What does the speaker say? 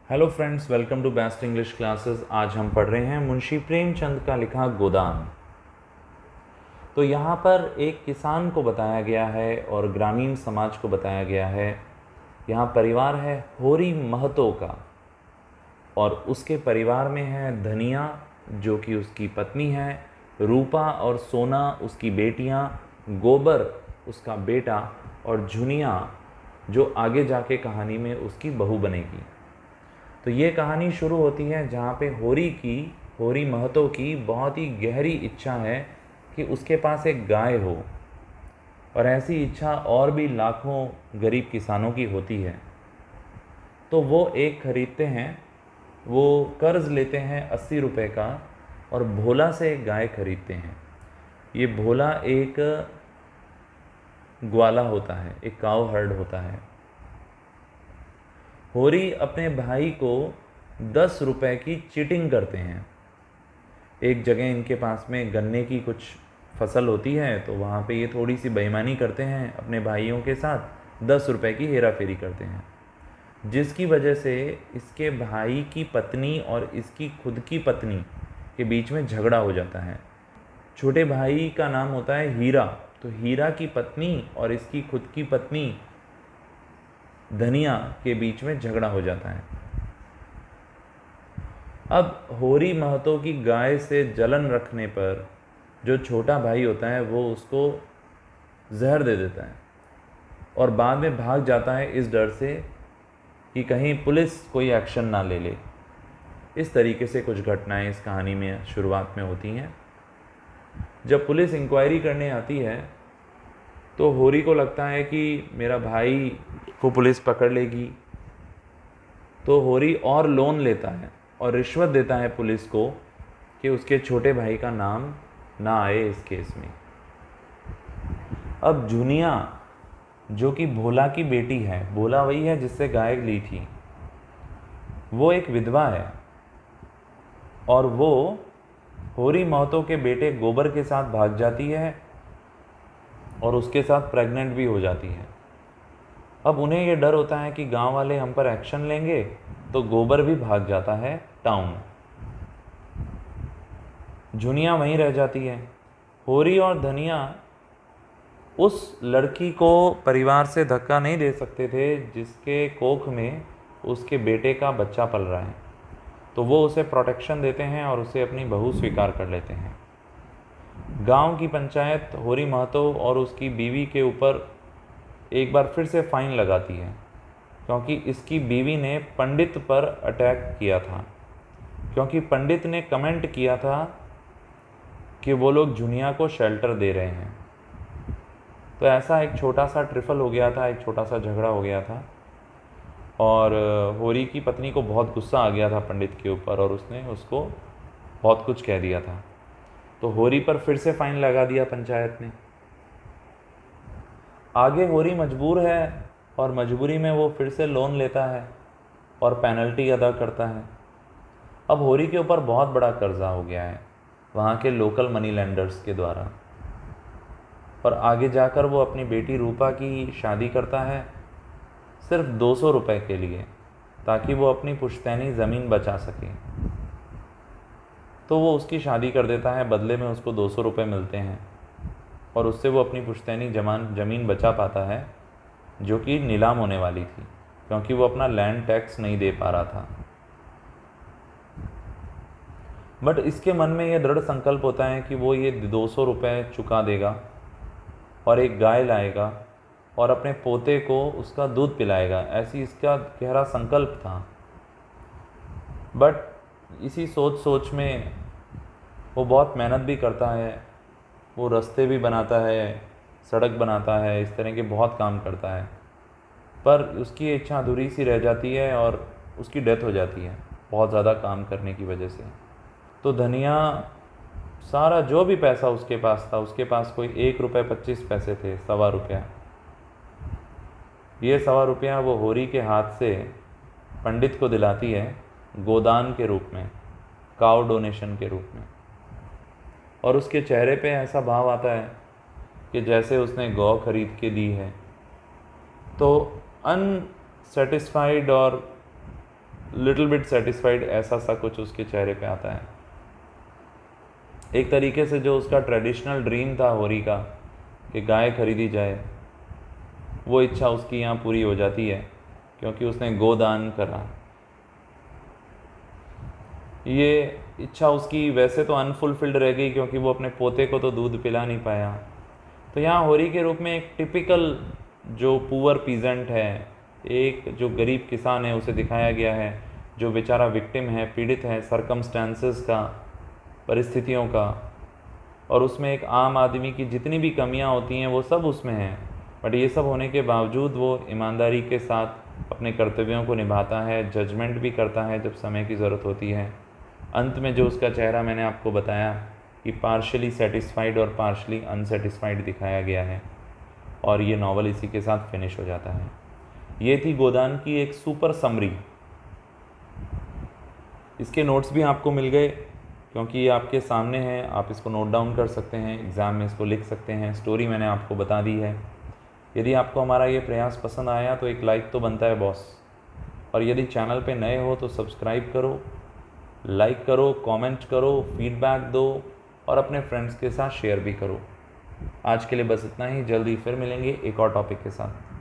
Hello friends, welcome to best English classes. आज हम पढ़ रहे हैं मुंशी प्रेमचंद का लिखा गोदान। तो यहाँ पर एक किसान को बताया गया है और ग्रामीण समाज को बताया गया है। यहाँ परिवार है होरी महतो का और उसके परिवार में है धनिया जो कि उसकी पत्नी है, रूपा और सोना उसकी बेटियाँ, गोबर उसका बेटा और झुनिया जो आगे जाके कहानी में उसकी बहू बनेगी। तो ये कहानी शुरू होती है जहाँ पे होरी महतो की बहुत ही गहरी इच्छा है कि उसके पास एक गाय हो, और ऐसी इच्छा और भी लाखों गरीब किसानों की होती है। तो वो एक खरीदते हैं, वो कर्ज़ लेते हैं 80 रुपये का और भोला से एक गाय खरीदते हैं। ये भोला एक ग्वाला होता है, एक काव हर्ड होता है। होरी अपने भाई को 10 रुपए की चीटिंग करते हैं। एक जगह इनके पास में गन्ने की कुछ फसल होती है, तो वहाँ पे ये थोड़ी सी बेईमानी करते हैं अपने भाइयों के साथ, 10 रुपए की हेरा फेरी करते हैं, जिसकी वजह से इसके भाई की पत्नी और इसकी खुद की पत्नी के बीच में झगड़ा हो जाता है। छोटे भाई का नाम होता है हीरा, तो हीरा की पत्नी और इसकी खुद की पत्नी धनिया के बीच में झगड़ा हो जाता है। अब होरी महतो की गाय से जलन रखने पर जो छोटा भाई होता है वो उसको जहर दे देता है और बाद में भाग जाता है इस डर से कि कहीं पुलिस कोई एक्शन ना ले ले। इस तरीके से कुछ घटनाएं इस कहानी में शुरुआत में होती हैं। जब पुलिस इंक्वायरी करने आती है तो होरी को लगता है कि मेरा भाई को पुलिस पकड़ लेगी, तो होरी और लोन लेता है और रिश्वत देता है पुलिस को कि उसके छोटे भाई का नाम ना आए इस केस में। अब झुनिया जो कि भोला की बेटी है, भोला वही है जिससे गाय ली थी, वो एक विधवा है और वो होरी महतो के बेटे गोबर के साथ भाग जाती है और उसके साथ प्रेग्नेंट भी हो जाती है। अब उन्हें ये डर होता है कि गांव वाले हम पर एक्शन लेंगे, तो गोबर भी भाग जाता है टाउन। झुनिया वहीं रह जाती है। होरी और धनिया उस लड़की को परिवार से धक्का नहीं दे सकते थे जिसके कोख में उसके बेटे का बच्चा पल रहा है, तो वो उसे प्रोटेक्शन देते हैं और उसे अपनी बहू स्वीकार कर लेते हैं। गांव की पंचायत होरी महतो और उसकी बीवी के ऊपर एक बार फिर से फाइन लगाती है, क्योंकि इसकी बीवी ने पंडित पर अटैक किया था, क्योंकि पंडित ने कमेंट किया था कि वो लोग झुनिया को शेल्टर दे रहे हैं। तो ऐसा एक छोटा सा ट्रिफल हो गया था, एक छोटा सा झगड़ा हो गया था और होरी की पत्नी को बहुत गुस्सा आ गया था पंडित के ऊपर और उसने उसको बहुत कुछ कह दिया था। तो होरी पर फिर से फाइन लगा दिया पंचायत ने। आगे होरी मजबूर है और मजबूरी में वो फिर से लोन लेता है और पेनल्टी अदा करता है। अब होरी के ऊपर बहुत बड़ा कर्जा हो गया है वहाँ के लोकल मनी लेंडर्स के द्वारा, और आगे जाकर वो अपनी बेटी रूपा की शादी करता है सिर्फ 200 रुपये के लिए, ताकि वो अपनी पुश्तैनी ज़मीन बचा सके। तो वो उसकी शादी कर देता है, बदले में उसको 200 रुपये मिलते हैं और उससे वो अपनी पुश्तैनी ज़मीन बचा पाता है जो कि नीलाम होने वाली थी, क्योंकि वो अपना लैंड टैक्स नहीं दे पा रहा था। बट इसके मन में ये दृढ़ संकल्प होता है कि वो ये 200 रुपये चुका देगा और एक गाय लाएगा और अपने पोते को उसका दूध पिलाएगा, ऐसी इसका गहरा संकल्प था। बट इसी सोच में वो बहुत मेहनत भी करता है, वो रास्ते भी बनाता है, सड़क बनाता है, इस तरह के बहुत काम करता है, पर उसकी इच्छा अधूरी सी रह जाती है और उसकी डेथ हो जाती है बहुत ज़्यादा काम करने की वजह से। तो धनिया सारा जो भी पैसा उसके पास था, उसके पास कोई 1 रुपये 25 पैसे थे, 1.25 रुपया, ये 1.25 रुपया वो होरी के हाथ से पंडित को दिलाती है गोदान के रूप में, काव डोनेशन के रूप में। और उसके चेहरे पे ऐसा भाव आता है कि जैसे उसने गौ खरीद के दी है। तो अनसेटिस्फाइड और लिटिल बिट सेटिस्फाइड, ऐसा सा कुछ उसके चेहरे पे आता है। एक तरीके से जो उसका ट्रेडिशनल ड्रीम था होरी का कि गाय खरीदी जाए, वो इच्छा उसकी यहाँ पूरी हो जाती है क्योंकि उसने गोदान करा। ये इच्छा उसकी वैसे तो अनफुलफिल्ड रह गई क्योंकि वो अपने पोते को तो दूध पिला नहीं पाया। तो यहाँ होरी के रूप में एक टिपिकल जो पुअर पीजेंट है, एक जो गरीब किसान है, उसे दिखाया गया है, जो बेचारा विक्टिम है, पीड़ित है सरकमस्टेंसेस का, परिस्थितियों का। और उसमें एक आम आदमी की जितनी भी कमियां होती हैं वो सब उसमें हैं, बट ये सब होने के बावजूद वो ईमानदारी के साथ अपने कर्तव्यों को निभाता है, जजमेंट भी करता है जब समय की ज़रूरत होती है। अंत में जो उसका चेहरा मैंने आपको बताया कि पार्शली सेटिस्फाइड और पार्शली अनसेटिस्फाइड दिखाया गया है, और ये नावल इसी के साथ फिनिश हो जाता है। ये थी गोदान की एक सुपर समरी। इसके नोट्स भी आपको मिल गए क्योंकि ये आपके सामने है, आप इसको नोट डाउन कर सकते हैं, एग्ज़ाम में इसको लिख सकते हैं। स्टोरी मैंने आपको बता दी है। यदि आपको हमारा ये प्रयास पसंद आया तो एक लाइक तो बनता है बॉस, और यदि चैनल पे नए हो तो सब्सक्राइब करो, लाइक करो, कमेंट करो, फीडबैक दो और अपने फ्रेंड्स के साथ शेयर भी करो। आज के लिए बस इतना ही, जल्दी फिर मिलेंगे एक और टॉपिक के साथ।